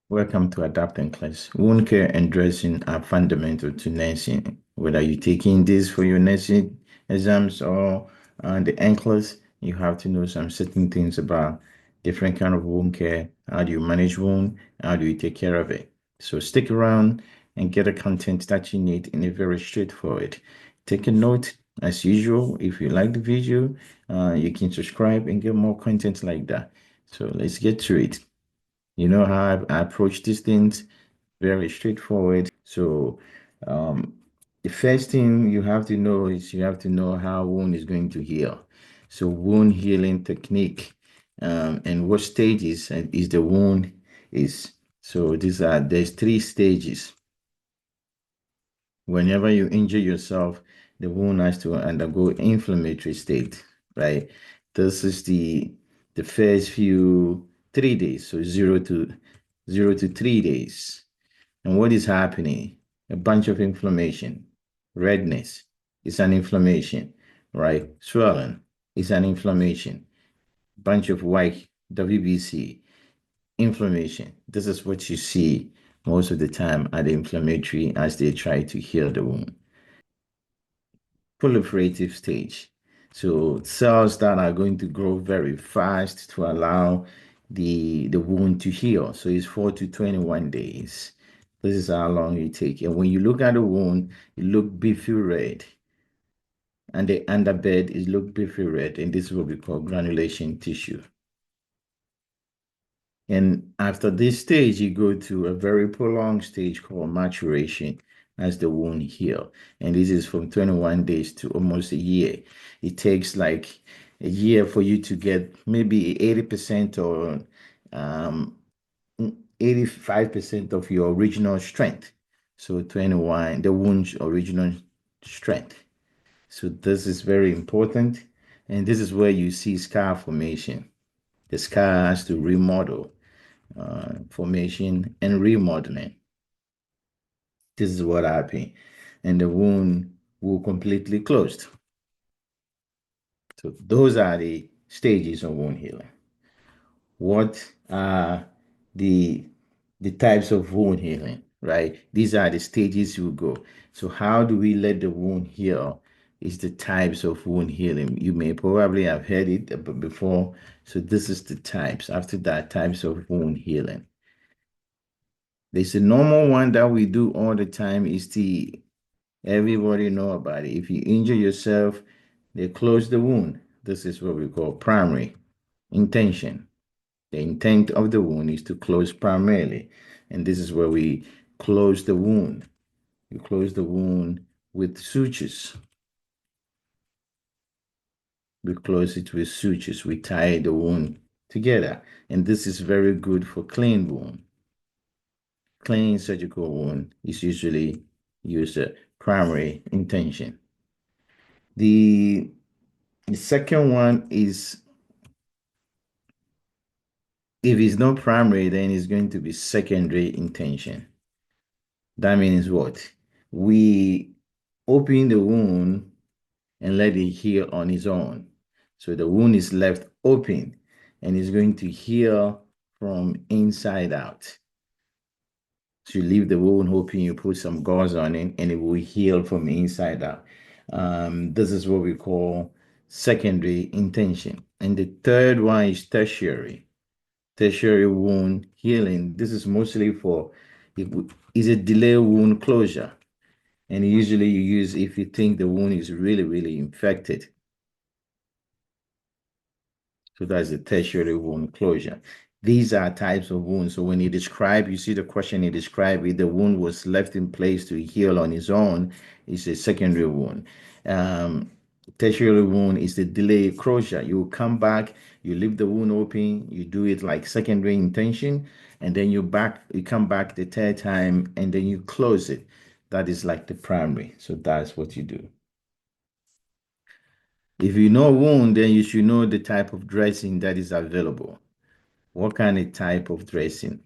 Welcome to Adapt NCLEX. Wound care and dressing are fundamental to nursing. Whether you're taking this for your nursing exams or the NCLEX, you have to know some certain things about different kind of wound care. How do you manage wound? How do you take care of it? So stick around and get the content that you need in a very straightforward. Take a note as usual. If you like the video, you can subscribe and get more content like that. So let's get to it. You know how I approach these things, very straightforward. So, um, the first thing you have to know is you have to know how wound is going to heal. So, wound healing technique, and what stages is the wound is. So, there's three stages. Whenever you injure yourself, the wound has to undergo inflammatory state, right? This is the first few 3 days, so 0 to 3 days. And what is happening? A bunch of inflammation, redness is an inflammation, right? Swelling is an inflammation, bunch of white WBC, inflammation. This is what you see most of the time at the inflammatory as they try to heal the wound. Proliferative stage. So cells that are going to grow very fast to allow the wound to heal. So it's 4 to 21 days. This is how long it takes. And when you look at the wound, it look beefy red. And the underbed is look beefy red. And this is what we call granulation tissue. And after this stage, you go to a very prolonged stage called maturation as the wound heal. And this is from 21 days to almost a year. It takes like a year for you to get maybe 80% or 85% of your original strength. So 21, the wound's original strength. So this is very important. And this is where you see scar formation. The scar has to remodel, formation and remodeling. This is what happened, and the wound will completely closed. So those are the stages of wound healing. What are the types of wound healing, right? These are the stages you go. So how do we let the wound heal? Is the types of wound healing. You may probably have heard it before. So this is the types. After that, types of wound healing. There's a normal one that we do all the time is the everybody know about it. If you injure yourself, they close the wound. This is what we call primary intention. The intent of the wound is to close primarily. And this is where we close the wound. You close the wound with sutures. We close it with sutures. We tie the wound together. And this is very good for clean wound. Clean surgical wound is usually used a primary intention. The second one is if it's not primary, then it's going to be secondary intention. That means what? We open the wound and let it heal on its own. So the wound is left open and it's going to heal from inside out. So you leave the wound open, you put some gauze on it, and it will heal from inside out. This is what we call secondary intention. And the third one is tertiary. Tertiary wound healing. This is mostly for is a delay wound closure. And usually you use if you think the wound is really, really infected. So that's the tertiary wound closure. These are types of wounds. So when you see the question he described, if the wound was left in place to heal on its own, it's a secondary wound. Um, Tertiary wound is the delayed closure. You will come back, you leave the wound open, you do it like secondary intention, and then you come back the third time, and then you close it. That is like the primary. So that's what you do. If you know wound, then you should know the type of dressing that is available. What kind of type of dressing?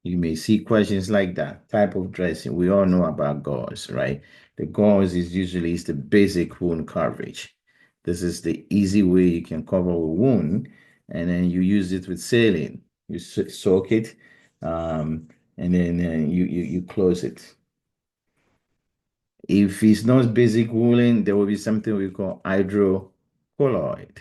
You may see questions like that. Type of dressing. We all know about gauze, right? The gauze is the basic wound coverage. This is the easy way you can cover a wound, and then you use it with saline. you soak it, and then you close it. If it's not basic woolen, there will be something we call hydrocolloid.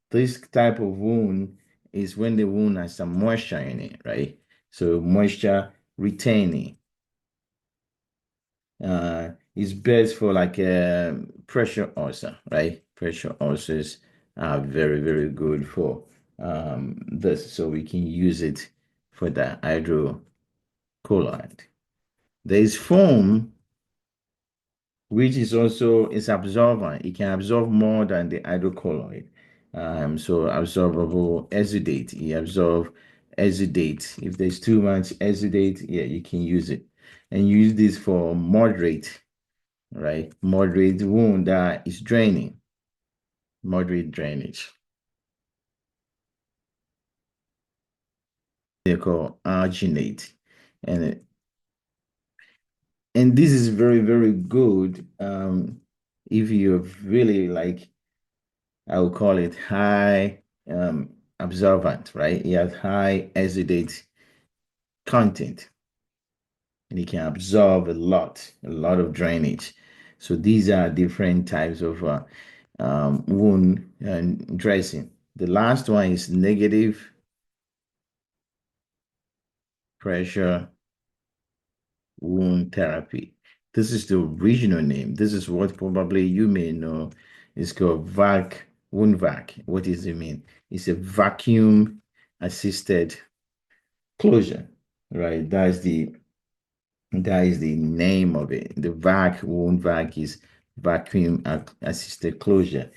This type of wound is when the wound has some moisture in it, right? So moisture retaining. Is best for like a pressure ulcer, right? Pressure ulcers are very, very good for this, so we can use it for the hydrocolloid. There is foam, which is also is absorbent. It can absorb more than the hydrocolloid. So absorbable exudate. It absorb exudate. If there's too much exudate, yeah, you can use it. And use this for moderate, right? Moderate wound that is draining, moderate drainage. They call alginate. And and this is very, very good if you're really like, I would call it high absorbent, right? It has high exudate content, and it can absorb a lot of drainage. So these are different types of wound dressing. The last one is negative pressure wound therapy. This is the original name. This is what probably you may know. It's called wound vac. What does it mean? It's a vacuum assisted closure, right? That is the name of it. The wound vac is vacuum assisted closure.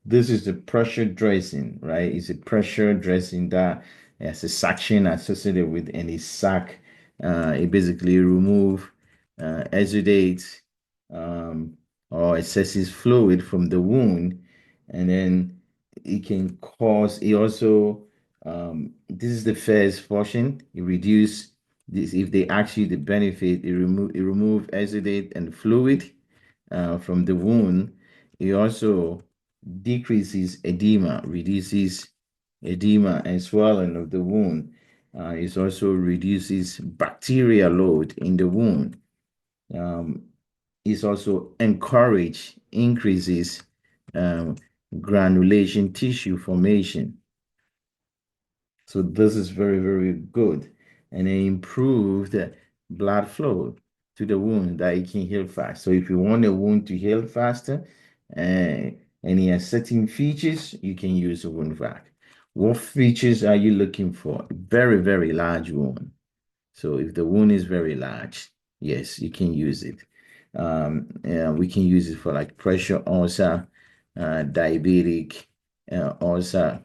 This is the pressure dressing, right? It's a pressure dressing that has a suction associated with any sac. It basically remove exudate or excessive fluid from the wound, and then it can cause. It also this is the first portion. It reduce this if they ask you the benefit. It remove exudate and fluid from the wound. It also decreases edema, reduces edema and swelling of the wound. It also reduces bacterial load in the wound. Um, it also increases um, granulation tissue formation. So this is very, very good. And it improves the blood flow to the wound that it can heal fast. So if you want a wound to heal faster, and it has certain features, you can use a wound vac. What features are you looking for? Very, very large wound. So if the wound is very large, yes, you can use it. We can use it for like pressure ulcer, diabetic ulcer,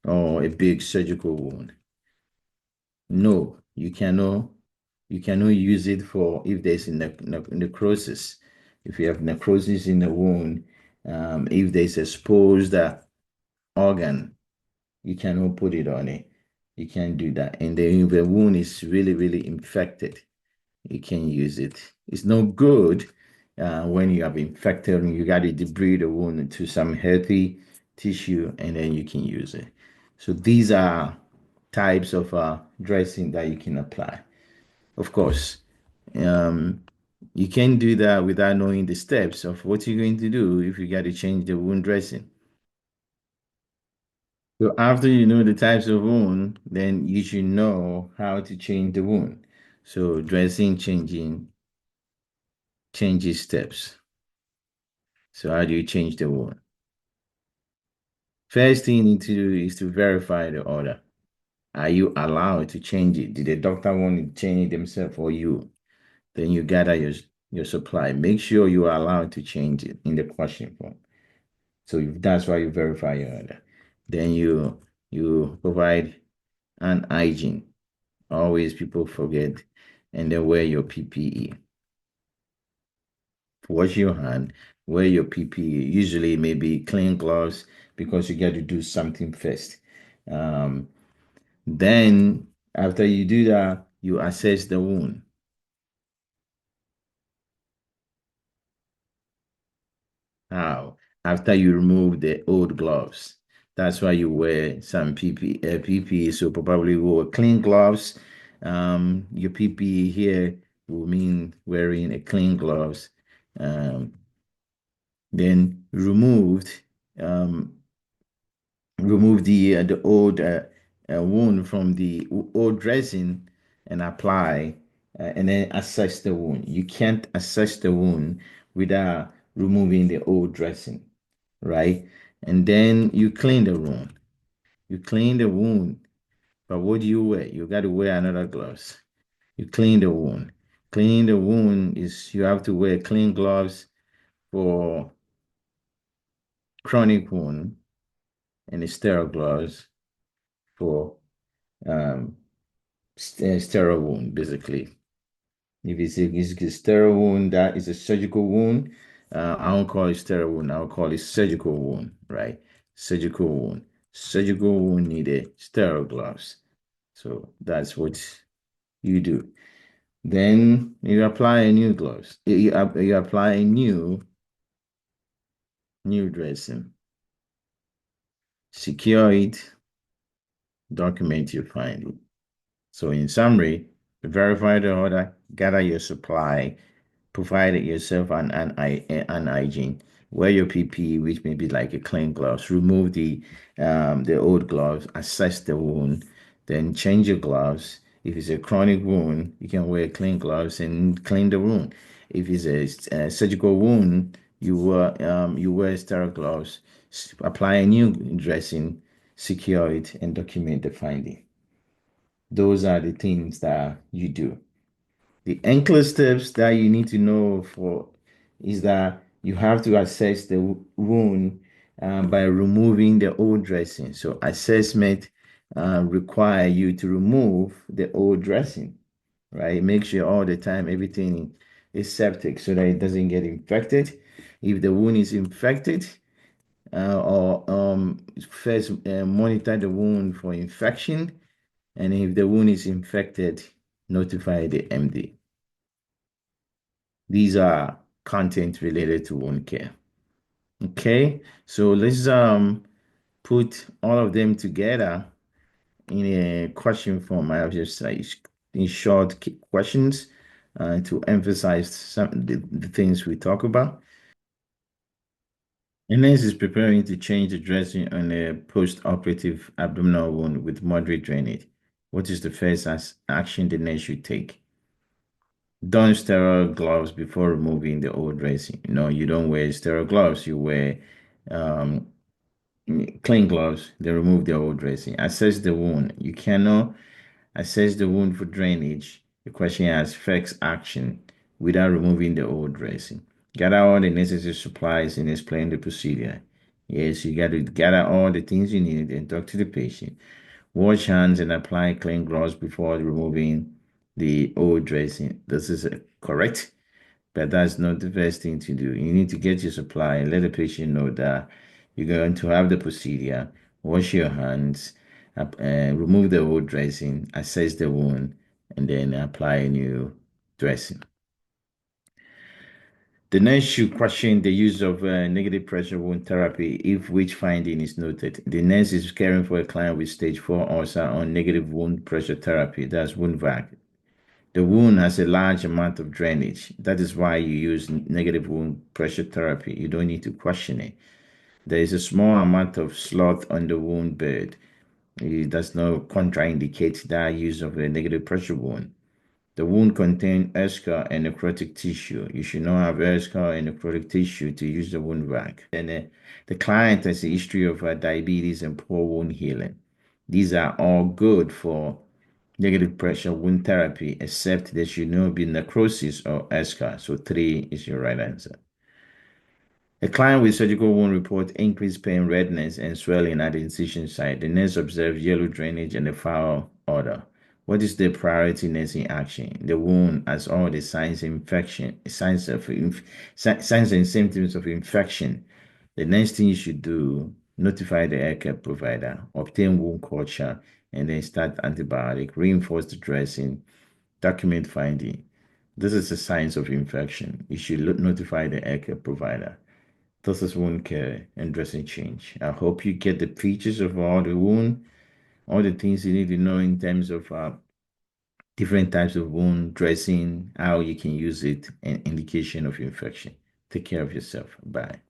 or a big surgical wound. No, you cannot use it for if there's necrosis. If you have necrosis in the wound, if there's exposed organ, you cannot put it on it. You can't do that. And then if the wound is really, really infected, you can use it. It's not good when you have infected and you got to debride the wound into some healthy tissue, and then you can use it. So these are types of dressing that you can apply. Of course, um, you can do that without knowing the steps of what you're going to do if you got to change the wound dressing. So after you know the types of wound, then you should know how to change the wound. So dressing changing changes steps. So how do you change the wound? First thing you need to do is to verify the order. Are you allowed to change it? Did the doctor want to change it themselves or you? Then you gather your supply. Make sure you are allowed to change it in the question form. So that's why you verify your order. Then you provide an hygiene. Always people forget, and then wear your PPE. Wash your hand, wear your PPE. Usually maybe clean gloves because you got to do something first. Um, then after you do that, you assess the wound. How? After you remove the old gloves. That's why you wear some PPE. So probably wear clean gloves. Your PPE here will mean wearing a clean gloves. Um, then um, remove the old wound from the old dressing and apply, and then assess the wound. You can't assess the wound without removing the old dressing, right? And then you clean the wound. You clean the wound, but what do you wear? You got to wear another gloves. You clean the wound. Cleaning the wound is you have to wear clean gloves for chronic wound and the sterile gloves for um, sterile wound, basically. If it's a sterile wound, that is a surgical wound. I don't call it sterile wound. I'll call it surgical wound, right? Surgical wound. Surgical wound needed sterile gloves. So that's what you do. Then you apply a new gloves. You apply a new dressing. Secure it. Document your finding. So in summary, verify the order, gather your supply, provide yourself an hygiene. Wear your PPE, which may be like a clean gloves. Remove the old gloves. Assess the wound. Then change your gloves. If it's a chronic wound, you can wear clean gloves and clean the wound. If it's a surgical wound, you wear sterile gloves. Apply a new dressing, secure it, and document the finding. Those are the things that you do. The NCLEX steps that you need to know for is that you have to assess the wound by removing the old dressing. So assessment require you to remove the old dressing, right? Make sure all the time everything is septic so that it doesn't get infected. If the wound is infected, or first monitor the wound for infection, and if the wound is infected, notify the MD. These are content related to wound care. Okay, so let's put all of them together in a question form. I have just in short questions to emphasize some the things we talk about. And nurse is preparing to change the dressing on a post-operative abdominal wound with moderate drainage. What is the first action the nurse should take? Don't sterile gloves before removing the old dressing. No, you don't wear sterile gloves. You wear um, clean gloves. They remove the old dressing. Assess the wound. You cannot assess the wound for drainage. The question has first action without removing the old dressing. Gather all the necessary supplies and explain the procedure. Yes, you got to gather all the things you need and talk to the patient. Wash hands and apply clean gloves before removing the old dressing. This is correct, but that's not the best thing to do. You need to get your supply and let the patient know that you're going to have the procedure. Wash your hands, remove the old dressing, assess the wound, and then apply a new dressing. The nurse should question the use of negative pressure wound therapy if which finding is noted. The nurse is caring for a client with stage 4 ulcer on negative wound pressure therapy, that's wound vac. The wound has a large amount of drainage. That is why you use negative wound pressure therapy. You don't need to question it. There is a small amount of slough on the wound bed. It does not contraindicate that use of a negative pressure wound. The wound contains eschar and necrotic tissue. You should not have eschar and necrotic tissue to use the wound vac. And the client has a history of diabetes and poor wound healing. These are all good for negative pressure wound therapy, except there should not be necrosis or eschar. So 3 is your right answer. A client with surgical wound report increased pain, redness, and swelling at the incision site. The nurse observed yellow drainage and a foul odor. What is the priority nursing action? The wound has all the signs of infection, signs and symptoms of infection. The next thing you should do, notify the healthcare provider, obtain wound culture, and then start antibiotic, reinforce the dressing, document finding. This is a signs of infection. You should notify the healthcare provider. This is wound care and dressing change. I hope you get the pictures of all the wound, all the things you need to know in terms of different types of wound dressing, how you can use it, and indication of infection. Take care of yourself. Bye.